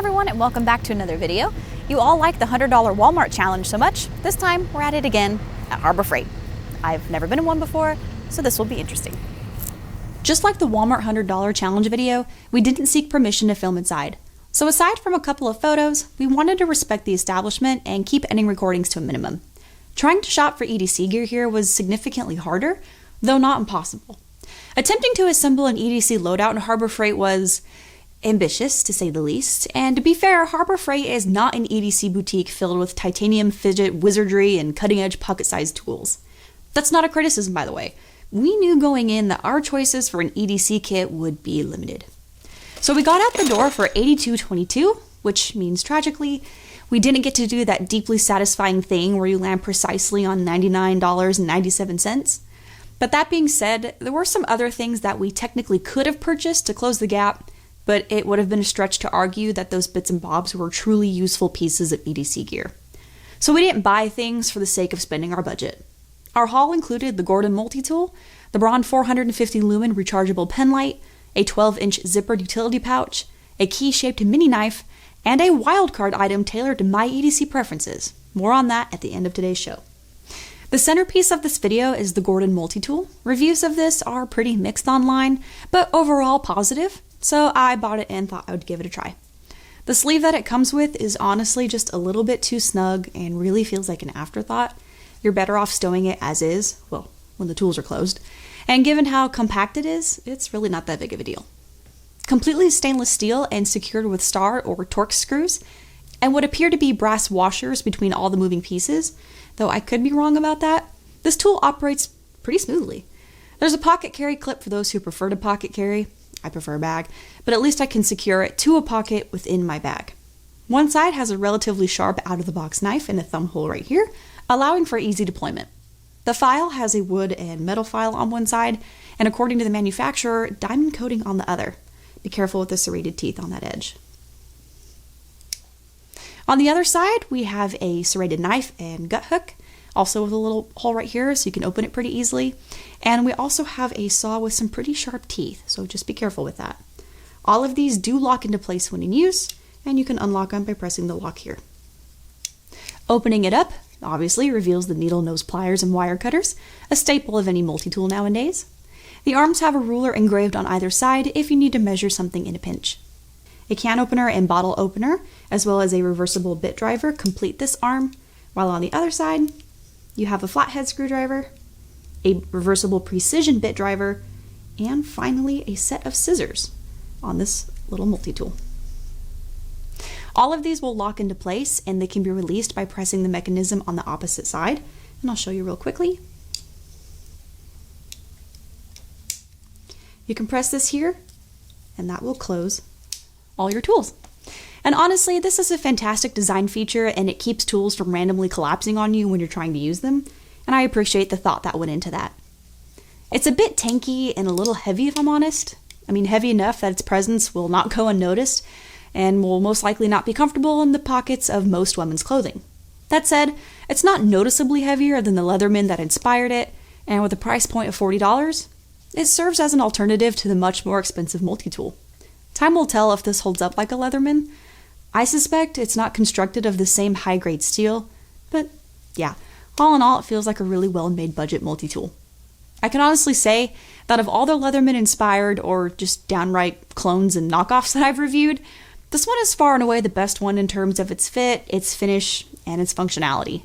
everyone, and welcome back to another video. You all like the $100 Walmart challenge so much, this time we're at it again at Harbor Freight. I've never been in one before, so this will be interesting. Just like the Walmart $100 challenge video, we didn't seek permission to film inside. So aside from a couple of photos, we wanted to respect the establishment and keep ending recordings to a minimum. Trying to shop for EDC gear here was significantly harder, though not impossible. Attempting to assemble an EDC loadout in Harbor Freight was ambitious, to say the least, and to be fair, Harbor Freight is not an EDC boutique filled with titanium fidget wizardry and cutting-edge pocket-sized tools. That's not a criticism, by the way. We knew going in that our choices for an EDC kit would be limited. So we got out the door for $82.22, which means tragically, we didn't get to do that deeply satisfying thing where you land precisely on $99.97. But that being said, there were some other things that we technically could have purchased to close the gap, but it would have been a stretch to argue that those bits and bobs were truly useful pieces of EDC gear. So we didn't buy things for the sake of spending our budget. Our haul included the Gordon multi-tool, the BRAUN 450 lumen rechargeable pen light, a 12-inch zippered utility pouch, a key-shaped mini knife, and a wildcard item tailored to my EDC preferences. More on that at the end of today's show. The centerpiece of this video is the Gordon multi-tool. Reviews of this are pretty mixed online, but overall positive, so I bought it and thought I would give it a try. The sleeve that it comes with is honestly just a little bit too snug and really feels like an afterthought. You're better off stowing it as is, well, when the tools are closed, and given how compact it is, it's really not that big of a deal. Completely stainless steel and secured with star or Torx screws, and what appear to be brass washers between all the moving pieces, though I could be wrong about that. This tool operates pretty smoothly. There's a pocket carry clip for those who prefer to pocket carry. I prefer a bag, but at least I can secure it to a pocket within my bag. One side has a relatively sharp out-of-the-box knife and a thumb hole right here, allowing for easy deployment. The file has a wood and metal file on one side, and according to the manufacturer, diamond coating on the other. Be careful with the serrated teeth on that edge. On the other side, we have a serrated knife and gut hook, also with a little hole right here so you can open it pretty easily. And we also have a saw with some pretty sharp teeth, so just be careful with that. All of these do lock into place when in use, and you can unlock them by pressing the lock here. Opening it up obviously reveals the needle nose pliers and wire cutters, a staple of any multi-tool nowadays. The arms have a ruler engraved on either side if you need to measure something in a pinch. A can opener and bottle opener, as well as a reversible bit driver, complete this arm, while on the other side, you have a flathead screwdriver, a reversible precision bit driver, and finally a set of scissors on this little multi-tool. All of these will lock into place and they can be released by pressing the mechanism on the opposite side, and I'll show you real quickly. You can press this here and that will close all your tools. And honestly, this is a fantastic design feature and it keeps tools from randomly collapsing on you when you're trying to use them, and I appreciate the thought that went into that. It's a bit tanky and a little heavy if I'm honest. I mean, heavy enough that its presence will not go unnoticed and will most likely not be comfortable in the pockets of most women's clothing. That said, it's not noticeably heavier than the Leatherman that inspired it, and with a price point of $40, it serves as an alternative to the much more expensive multi-tool. Time will tell if this holds up like a Leatherman. I suspect it's not constructed of the same high-grade steel, but yeah, all in all, it feels like a really well-made budget multi-tool. I can honestly say that of all the Leatherman-inspired or just downright clones and knockoffs that I've reviewed, this one is far and away the best one in terms of its fit, its finish, and its functionality.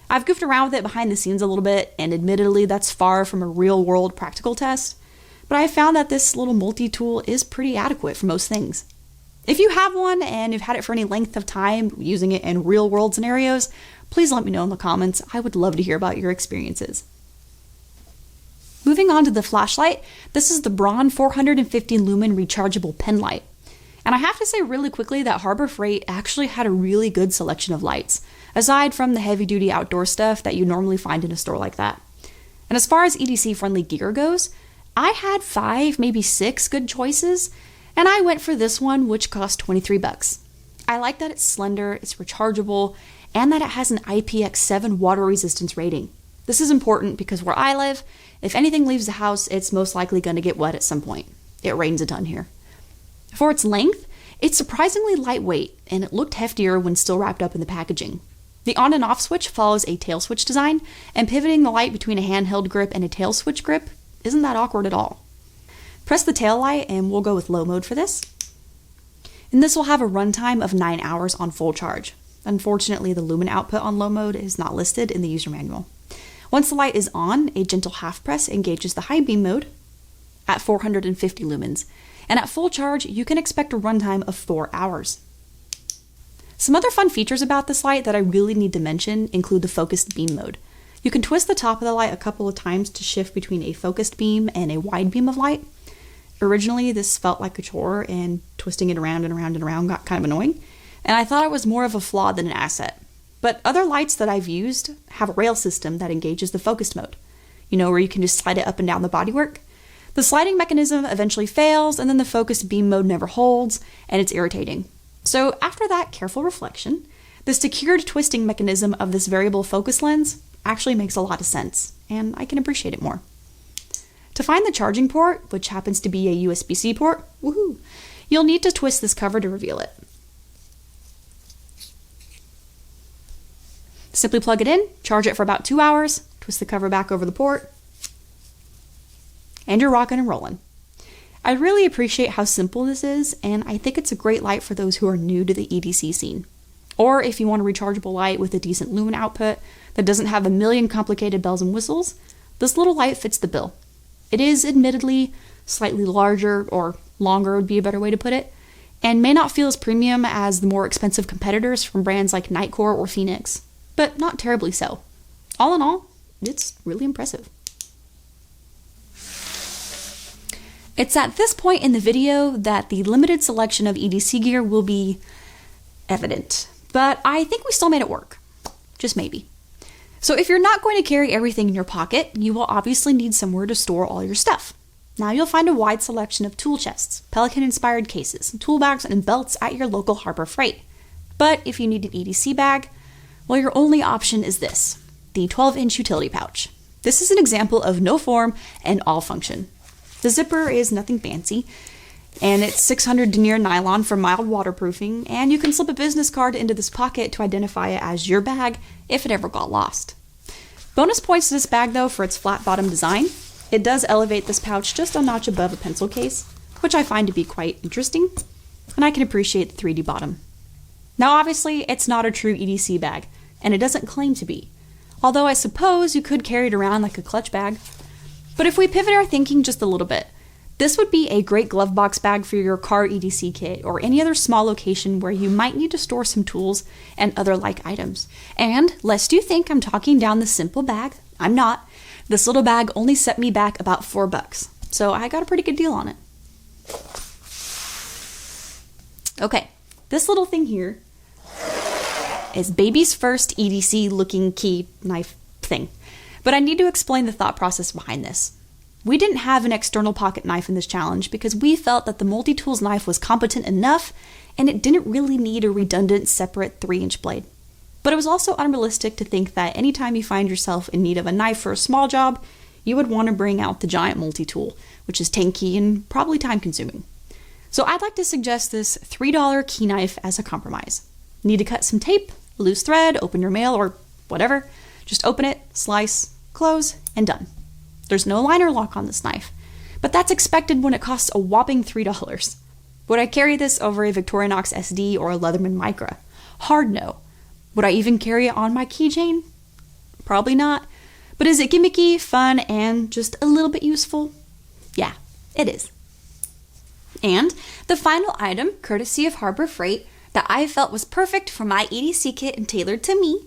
I've goofed around with it behind the scenes a little bit, and admittedly that's far from a real-world practical test, but I found that this little multi-tool is pretty adequate for most things. If you have one and you've had it for any length of time using it in real-world scenarios, please let me know in the comments. I would love to hear about your experiences. Moving on to the flashlight, this is the BRAUN 450 lumen rechargeable pen light. And I have to say really quickly that Harbor Freight actually had a really good selection of lights, aside from the heavy-duty outdoor stuff that you normally find in a store like that. And as far as EDC-friendly gear goes, I had 5, maybe 6 good choices, and I went for this one, which cost $23. I like that it's slender, it's rechargeable, and that it has an IPX7 water resistance rating. This is important because where I live, if anything leaves the house, it's most likely going to get wet at some point. It rains a ton here. For its length, It's surprisingly lightweight, and it looked heftier when still wrapped up in the packaging. The on and off switch follows a tail switch design, and pivoting the light between a handheld grip and a tail switch grip isn't that awkward at all. Press the tail light, and we'll go with low mode for this. And this will have a runtime of 9 hours on full charge. Unfortunately, the lumen output on low mode is not listed in the user manual. Once the light is on, a gentle half press engages the high beam mode at 450 lumens, and at full charge, you can expect a runtime of 4 hours. Some other fun features about this light that I really need to mention include the focused beam mode. You can twist the top of the light a couple of times to shift between a focused beam and a wide beam of light. Originally, this felt like a chore, and twisting it around and around and around got kind of annoying, and I thought it was more of a flaw than an asset. But other lights that I've used have a rail system that engages the focused mode, where you can just slide it up and down the bodywork. The sliding mechanism eventually fails, and then the focused beam mode never holds, and it's irritating. So after that careful reflection, the secured twisting mechanism of this variable focus lens actually makes a lot of sense, and I can appreciate it more. To find the charging port, which happens to be a USB-C port, woohoo, you'll need to twist this cover to reveal it. Simply plug it in, charge it for about 2 hours, twist the cover back over the port, and you're rocking and rolling. I really appreciate how simple this is, and I think it's a great light for those who are new to the EDC scene. Or if you want a rechargeable light with a decent lumen output that doesn't have a million complicated bells and whistles, this little light fits the bill. It is admittedly slightly larger, or longer would be a better way to put it, and may not feel as premium as the more expensive competitors from brands like Nitecore or Phoenix, but not terribly so. All in all, it's really impressive. It's at this point in the video that the limited selection of EDC gear will be evident, but I think we still made it work. Just maybe. So if you're not going to carry everything in your pocket, you will obviously need somewhere to store all your stuff. Now you'll find a wide selection of tool chests, Pelican-inspired cases, tool bags, and belts at your local Harbor Freight. But if you need an EDC bag, well, your only option is this, the 12-inch utility pouch. This is an example of no form and all function. The zipper is nothing fancy, and it's 600 denier nylon for mild waterproofing, and you can slip a business card into this pocket to identify it as your bag if it ever got lost. Bonus points to this bag though for its flat bottom design. It does elevate this pouch just a notch above a pencil case, which I find to be quite interesting, and I can appreciate the 3D bottom. Now obviously it's not a true EDC bag, and it doesn't claim to be, although I suppose you could carry it around like a clutch bag. But if we pivot our thinking just a little bit, this would be a great glove box bag for your car EDC kit or any other small location where you might need to store some tools and other like items. And lest you think I'm talking down the simple bag, I'm not. This little bag only set me back about $4, so I got a pretty good deal on it. Okay, this little thing here is baby's first EDC looking key knife thing. But I need to explain the thought process behind this. We didn't have an external pocket knife in this challenge because we felt that the multi-tools knife was competent enough and it didn't really need a redundant separate 3-inch blade. But it was also unrealistic to think that anytime you find yourself in need of a knife for a small job, you would want to bring out the giant multi-tool, which is tanky and probably time-consuming. So I'd like to suggest this $3 key knife as a compromise. Need to cut some tape, loose thread, open your mail, or whatever. Just open it, slice, close, and done. There's no liner lock on this knife, but that's expected when it costs a whopping $3. Would I carry this over a Victorinox SD or a Leatherman Micra? Hard no. Would I even carry it on my keychain? Probably not. But is it gimmicky, fun, and just a little bit useful? Yeah, it is. And the final item, courtesy of Harbor Freight, that I felt was perfect for my EDC kit and tailored to me,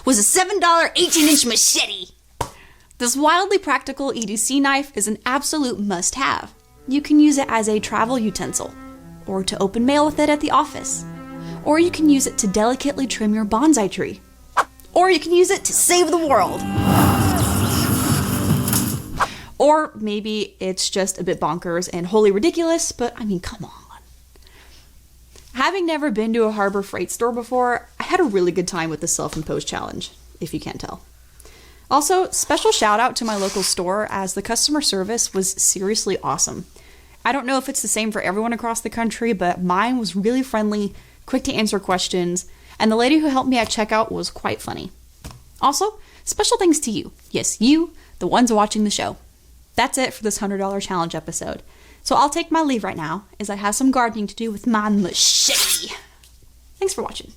was a $7 18-inch machete. This wildly practical EDC knife is an absolute must-have. You can use it as a travel utensil, or to open mail with it at the office, or you can use it to delicately trim your bonsai tree, or you can use it to save the world. Or maybe it's just a bit bonkers and wholly ridiculous, but I mean, come on. Having never been to a Harbor Freight store before, I had a really good time with the self-imposed challenge, if you can't tell. Also, special shout out to my local store as the customer service was seriously awesome. I don't know if it's the same for everyone across the country, but mine was really friendly, quick to answer questions, and the lady who helped me at checkout was quite funny. Also, special thanks to you. Yes, you, the ones watching the show. That's it for this $100 challenge episode. So I'll take my leave right now, as I have some gardening to do with my machete. Thanks for watching.